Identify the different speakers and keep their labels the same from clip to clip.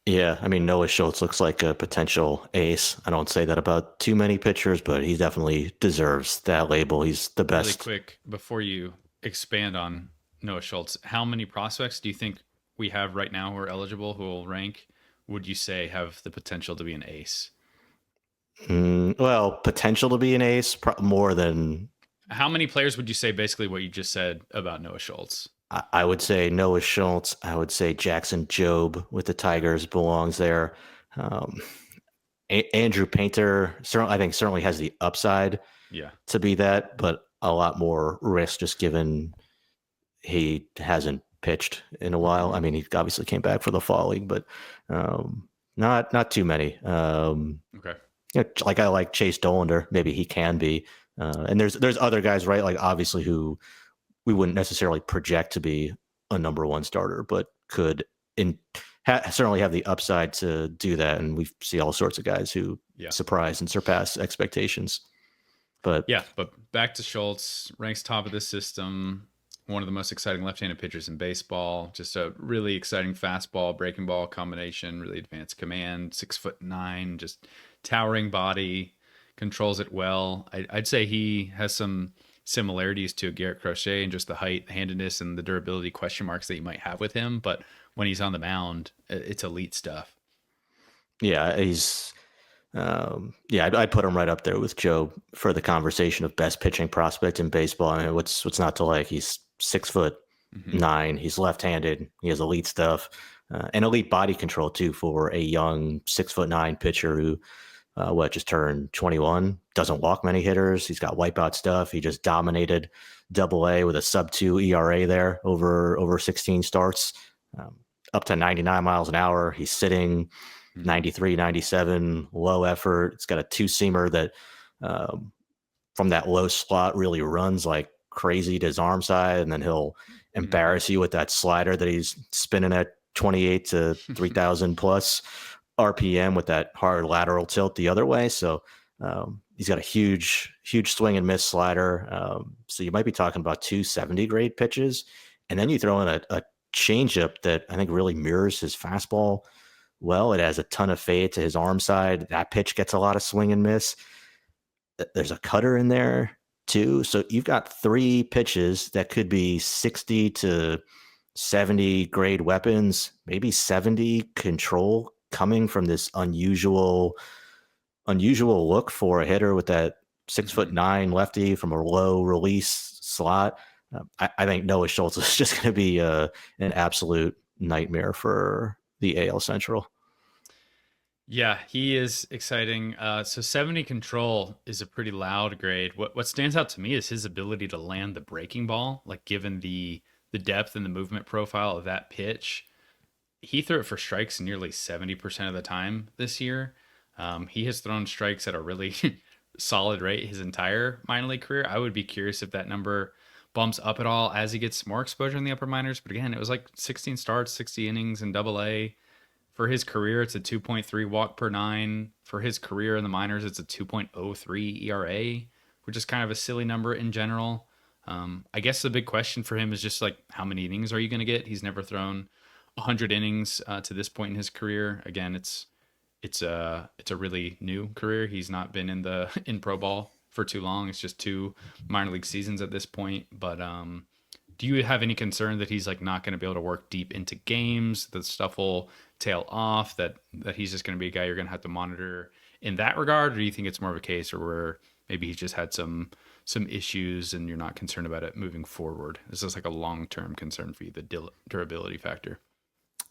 Speaker 1: Yeah, I mean, Noah Schultz looks like a potential ace. I don't say that about too many pitchers, but he definitely deserves that label. He's the
Speaker 2: Really
Speaker 1: best.
Speaker 2: quick, before you expand on Noah Schultz, how many prospects do you think we have right now who are eligible, who will rank, would you say have the potential to be an ace?
Speaker 1: Well, potential to be an ace, more than
Speaker 2: How many players would you say basically what you just said about Noah Schultz?
Speaker 1: I would say. Noah Schultz. I would say Jackson Jobe with the Tigers belongs there. Um, Andrew Painter, certainly, I think certainly has the upside
Speaker 2: Yeah.
Speaker 1: to be that, but a lot more risk just given he hasn't pitched in a while. I mean, he obviously came back for the fall league, but um, not too many.
Speaker 2: Okay.
Speaker 1: Like I like Chase Dollander, maybe he can be. And there's other guys, right? Like obviously who we wouldn't necessarily project to be a number one starter, but could in certainly have the upside to do that. And we see all sorts of guys who
Speaker 2: Yeah.
Speaker 1: surprise and surpass expectations. But
Speaker 2: Yeah, but back to Schultz, ranks top of the system, one of the most exciting left-handed pitchers in baseball. Just a really exciting fastball, breaking ball combination, really advanced command, 6'9", just towering body, controls it well. I'd say he has some similarities to Garrett Crochet and just the height, the handedness, and the durability question marks that you might have with him. But when he's on the mound, it's elite stuff.
Speaker 1: yeah, yeah, I'd put him right up there with Joe for the conversation of best pitching prospect in baseball. I mean, what's not to like? He's 6'9". He's left-handed. He has elite stuff, and elite body control too for a young 6'9" pitcher who, just turned 21. Doesn't walk many hitters. He's got wipeout stuff. He just dominated Double A with a sub 2 ERA there over 16 starts, um, up to 99 miles an hour. He's sitting
Speaker 2: Mm-hmm.
Speaker 1: 93, 97, low effort. It's got a two-seamer that um, from that low slot really runs like crazy to his arm side, and then he'll
Speaker 2: Mm-hmm.
Speaker 1: embarrass you with that slider that he's spinning at 28 to 3,000 plus RPM with that hard lateral tilt the other way. So he's got a huge swing and miss slider. So you might be talking about 270 grade pitches, and then
Speaker 2: Yep.
Speaker 1: you throw in a changeup that I think really mirrors his fastball well. It has a ton of fade to his arm side. That pitch gets a lot of swing and miss. There's a cutter in there too. So you've got three pitches that could be 60 to 70 grade weapons, maybe 70 control coming from this unusual look for a hitter with that six
Speaker 2: Mm-hmm.
Speaker 1: foot nine lefty from a low release slot. I think Noah Schultz is just going to be an absolute nightmare for the AL Central.
Speaker 2: Yeah, he is exciting. So 70 control is a pretty loud grade. What stands out to me is his ability to land the breaking ball, like given the depth and the movement profile of that pitch. He threw it for strikes nearly 70% of the time this year. He has thrown strikes at a really solid rate his entire minor league career. I would be curious if that number bumps up at all as he gets more exposure in the upper minors. But again, it was like 16 starts, 60 innings in Double A. For his career, it's a 2.3 walk per nine. For his career in the minors, it's a 2.03 ERA, which is kind of a silly number in general. I guess the big question for him is just like, how many innings are you going to get? He's never thrown 100 innings to this point in his career. Again, it's a really new career. He's not been in the in pro ball for too long. It's just two minor league seasons at this point. But do you have any concern that he's like not going to be able to work deep into games? That stuff will tail off. That he's just going to be a guy you're going to have to monitor in that regard, or do you think it's more of a case where maybe he's just had some issues and you're not concerned about it moving forward? Is this like a long term concern for you, the durability factor?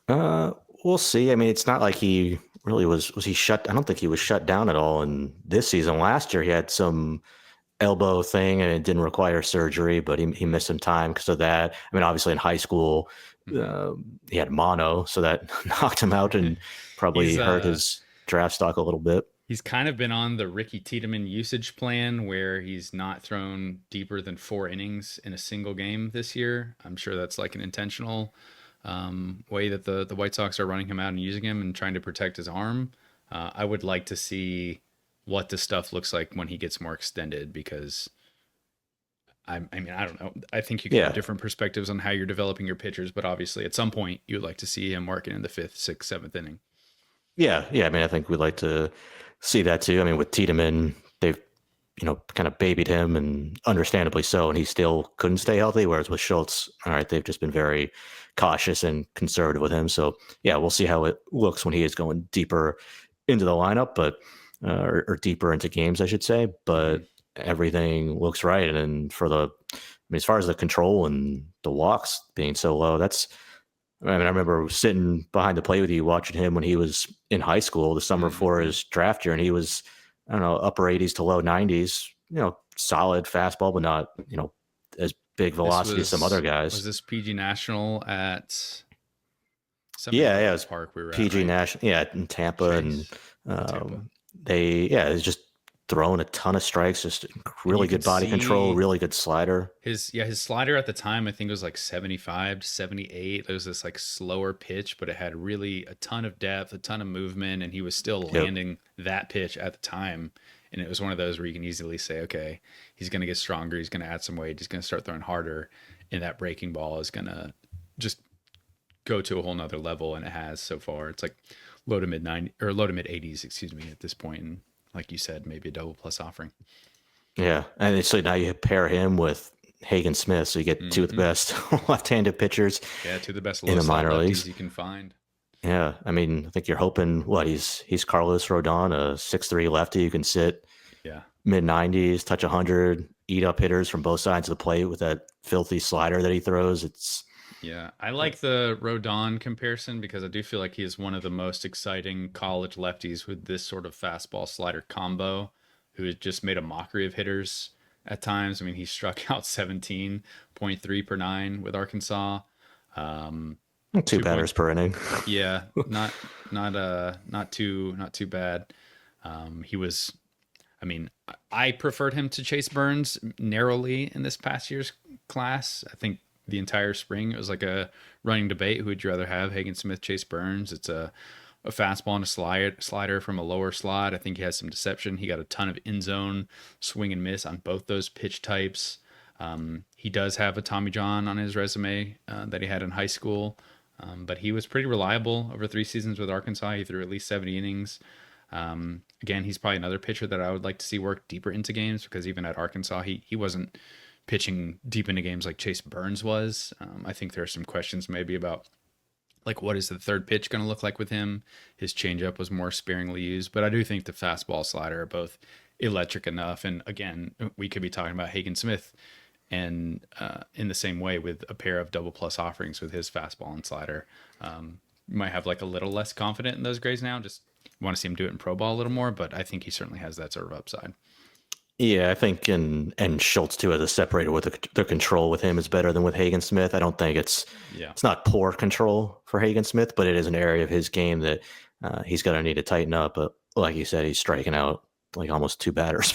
Speaker 1: Uh, we'll see. I mean, it's not like he really was he shut. I don't think he was shut down at all in this season. Last year, he had some elbow thing and it didn't require surgery, but he
Speaker 2: Mm-hmm.
Speaker 1: missed some time because of that. I mean, obviously in high school,
Speaker 2: Mm-hmm.
Speaker 1: he had mono, so that knocked him out and probably
Speaker 2: he's
Speaker 1: hurt
Speaker 2: uh
Speaker 1: his draft stock a little bit.
Speaker 2: He's kind of been on the Ricky Tiedemann usage plan where he's not thrown deeper than 4 innings in a single game this year. I'm sure that's like an intentional way that the White Sox are running him out and using him and trying to protect his arm. I would like to see what the stuff looks like when he gets more extended because I mean, I don't know. I think you can have
Speaker 1: Yeah,
Speaker 2: different perspectives on how you're developing your pitchers, but obviously at some point you would like to see him working in the fifth, sixth, seventh inning.
Speaker 1: Yeah. I mean, I think we'd like to see that too. I mean, with Tiedemann, they've kind of babied him, and understandably so, and he still couldn't stay healthy. Whereas with Schultz, all right, they've just been very cautious and conservative with him. So yeah, we'll see how it looks when he is going deeper into the lineup, but or deeper into games, I should say.
Speaker 2: Hmm.
Speaker 1: But everything looks right, and for the, I mean, as far as the control and the walks being so low, that's. I mean, I remember sitting behind the plate with you watching him when he was in high school the summer before
Speaker 2: Hmm.
Speaker 1: his draft year, and he was, I don't know, upper 80s to low 90s, solid fastball, but not, as big
Speaker 2: This
Speaker 1: velocity as some other
Speaker 2: was
Speaker 1: guys.
Speaker 2: this PG National at somebody
Speaker 1: Yeah,
Speaker 2: knew
Speaker 1: it
Speaker 2: what
Speaker 1: was
Speaker 2: park we were at,
Speaker 1: PG
Speaker 2: right?
Speaker 1: Nash, yeah, in Tampa, and
Speaker 2: Chase in Tampa.
Speaker 1: it's just throwing a ton of strikes, just
Speaker 2: And you
Speaker 1: really
Speaker 2: could
Speaker 1: good body control,
Speaker 2: see
Speaker 1: really good slider.
Speaker 2: his slider at the time, I think it was like 75 to 78. It was this like slower pitch, but it had really a ton of depth, a ton of movement, and he was still
Speaker 1: Yep.
Speaker 2: landing that pitch at the time. And it was one of those where you can easily say, okay, he's going to get stronger, he's going to add some weight, he's going to start throwing harder, and that breaking ball is going to just go to a whole nother level. And it has so far. It's like low to mid 90 or low to mid 80s, excuse me, at this point. And like you said, maybe a double plus offering.
Speaker 1: Yeah, and so now you pair him with Hagen Smith, so you get two of the
Speaker 2: Hmm.
Speaker 1: best left-handed pitchers
Speaker 2: Yeah, two of the best
Speaker 1: in
Speaker 2: low
Speaker 1: the
Speaker 2: side
Speaker 1: minor
Speaker 2: lefties
Speaker 1: leagues.
Speaker 2: you can find.
Speaker 1: Yeah, I mean, I think you're hoping what he's Carlos Rodon, a 6'3" lefty who can sit
Speaker 2: Yeah.
Speaker 1: mid 90s, touch 100, eat up hitters from both sides of the plate with that filthy slider that he throws. It's
Speaker 2: Yeah. I like the Rodon comparison because I do feel like he is one of the most exciting college lefties with this sort of fastball slider combo who has just made a mockery of hitters at times. I mean, he struck out 17.3 per nine with Arkansas. Um,
Speaker 1: two
Speaker 2: 2 point
Speaker 1: batters per inning.
Speaker 2: yeah, not too bad. He was I mean, I preferred him to Chase Burns narrowly in this past year's class. I think the entire spring it was like a running debate. Who would you rather have, Hagen Smith, Chase Burns? It's a fastball and a slider from a lower slot. I think he has some deception. He got a ton of in zone swing and miss on both those pitch types. He does have a Tommy John on his resume that he had in high school, but he was pretty reliable over 3 seasons with Arkansas. He threw at least 70 innings. Again, he's probably another pitcher that I would like to see work deeper into games because even at Arkansas, he wasn't pitching deep into games like Chase Burns was. I think there are some questions maybe about like what is the third pitch going to look like with him. His changeup was more sparingly used, but I do think the fastball slider are both electric enough. And again, we could be talking about Hagen Smith and in the same way with a pair of double plus offerings with his fastball and slider. You might have like a little less confident in those grades now. Just want to see him do it in pro ball a little more, but I think he certainly has that sort of upside.
Speaker 1: Yeah, I think and Schultz too as a separator with the control with him is better than with Hagen Smith. I don't think
Speaker 2: Yeah.
Speaker 1: it's not poor control for Hagen Smith, but it is an area of his game that he's going to need to tighten up. But like you said, he's striking out like almost two batters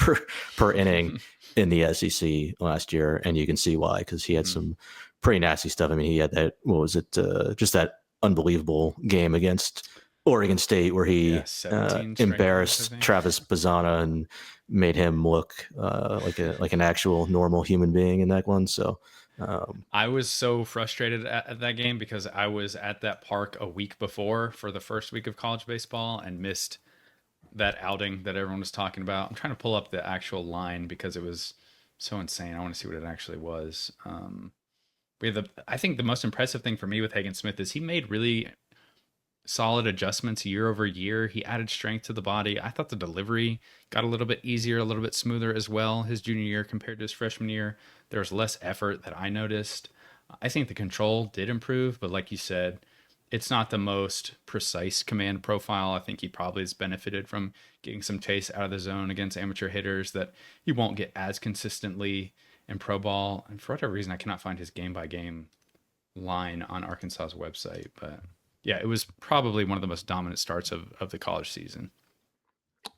Speaker 1: per inning in the SEC last year, and you can see why because he had
Speaker 2: Hmm.
Speaker 1: some pretty nasty stuff. I mean, he had that what was it? Just that unbelievable game against Oregon State where
Speaker 2: Yeah,
Speaker 1: he
Speaker 2: 17 strikeouts, I
Speaker 1: embarrassed
Speaker 2: think.
Speaker 1: Travis Bazzana and made him look like an actual normal human being in that one. So
Speaker 2: I was so frustrated at that game because I was at that park a week before for the first week of college baseball and missed that outing that everyone was talking about. I'm trying to pull up the actual line because it was so insane. I want to see what it actually was. I think the most impressive thing for me with Hagen Smith is he made really solid adjustments year over year. He added strength to the body. I thought the delivery got a little bit easier, a little bit smoother as well his junior year compared to his freshman year. There was less effort that I noticed. I think the control did improve, but like you said, it's not the most precise command profile. I think he probably has benefited from getting some chase out of the zone against amateur hitters that he won't get as consistently in pro ball. And for whatever reason, I cannot find his game by game line on Arkansas's website, but yeah, it was probably one of the most dominant starts of the college season.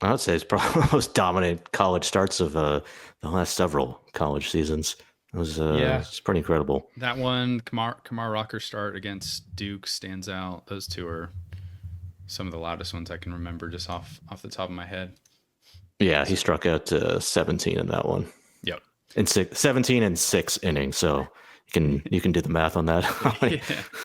Speaker 1: I would say it's probably the most dominant college starts of the last several college seasons.
Speaker 2: Yeah,
Speaker 1: It's pretty incredible.
Speaker 2: that one, Kamar Rocker start against Duke stands out. Those two are some of the loudest ones I can remember just off the top of my head.
Speaker 1: Yeah, he
Speaker 2: So,
Speaker 1: struck out 17 in that one.
Speaker 2: yep.
Speaker 1: In 17 and 6 innings. So you can do the math on that.
Speaker 2: Yeah.